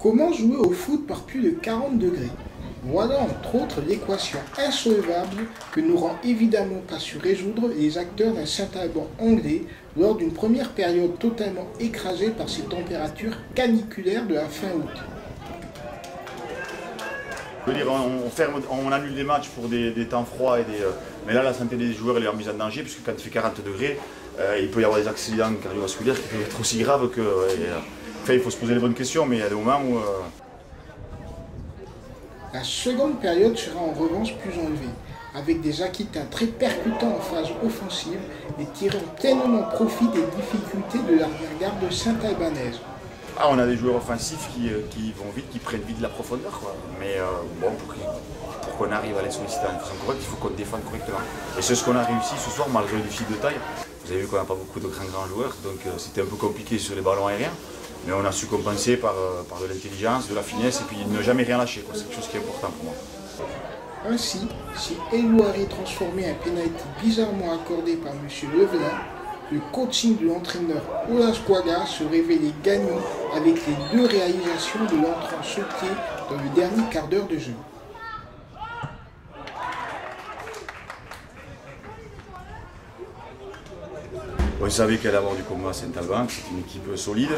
Comment jouer au foot par plus de 40 degrés? Voilà entre autres l'équation insolvable que n'auront évidemment pas su résoudre les acteurs d'un Saint-Alban anglais lors d'une première période totalement écrasée par ces températures caniculaires de la fin août. Je veux dire, on annule des matchs pour des temps froids, mais là la santé des joueurs elle est en mise en danger puisque quand il fait 40 degrés, il peut y avoir des accidents cardiovasculaires qui peuvent être aussi graves que... enfin, il faut se poser les bonnes questions, mais il y a des moments où... La seconde période sera en revanche plus enlevée, avec des Aquitains très percutants en phase offensive et tirant pleinement profit des difficultés de l'arrière-garde saint-albanaise. Ah, on a des joueurs offensifs qui vont vite, qui prennent vite de la profondeur, quoi. Mais bon, pour qu'on arrive à les solliciter en façon correcte, il faut qu'on défende correctement. Et c'est ce qu'on a réussi ce soir, malgré le défi de taille. Vous avez vu qu'on n'a pas beaucoup de grands joueurs, donc c'était un peu compliqué sur les ballons aériens. Mais on a su compenser par de l'intelligence, de la finesse et puis ne jamais rien lâcher. C'est quelque chose qui est important pour moi. Ainsi, si Elouari transformait un pénalty bizarrement accordé par M. Levelin, le coaching de l'entraîneur Olas Guaga se révélait gagnant avec les deux réalisations de l'entrant sauté dans le dernier quart d'heure de jeu. On savait qu'elle allait avoir du combat à Saint-Alban, c'est une équipe solide.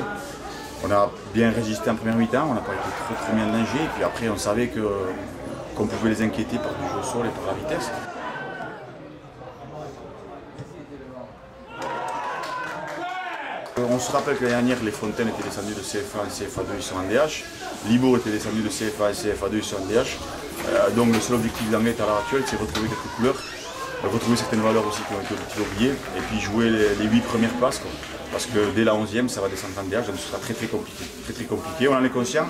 On a bien résisté en première mi-temps, on n'a pas été trop mis en danger. Et puis après, on savait qu'on pouvait les inquiéter par du jeu au sol et par la vitesse. On se rappelle que l'année dernière, les Fontaines étaient descendus de CFA en CFA2, ils sont en DH. Libourg était descendu de CFA en CFA2, ils sont en DH. Donc le seul objectif d'Anglais à l'heure actuelle, c'est retrouver quelques couleurs, retrouver certaines valeurs aussi qui ont été un petit peu oubliées, et puis jouer les 8 premières places. Quoi. Parce que dès la 11e, ça va descendre en DH, donc ce sera très compliqué. Très compliqué, on en est conscient,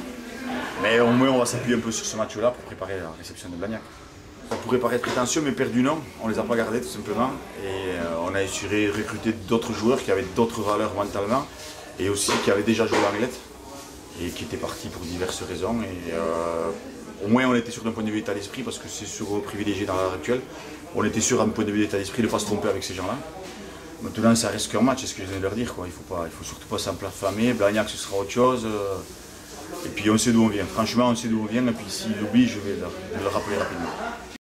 mais au moins on va s'appuyer un peu sur ce match-là pour préparer la réception de Blagnac. Ça pourrait paraître prétentieux, mais perdu non, on ne les a pas gardés tout simplement. Et on a assuré de recruter d'autres joueurs qui avaient d'autres valeurs mentalement et aussi qui avaient déjà joué à l'Anglette et qui étaient partis pour diverses raisons. Et au moins on était sûr d'un point de vue d'état d'esprit parce que c'est souvent privilégié dans l'heure actuelle. On était sûr d'un point de vue d'état d'esprit de ne pas se tromper avec ces gens-là. Maintenant ça reste qu'un match, c'est ce que je viens de leur dire. Quoi. Il ne faut surtout pas s'enflammer, Blagnac ce sera autre chose. Et puis on sait d'où on vient, franchement on sait d'où on vient et puis s'il l'oublie je vais le rappeler rapidement.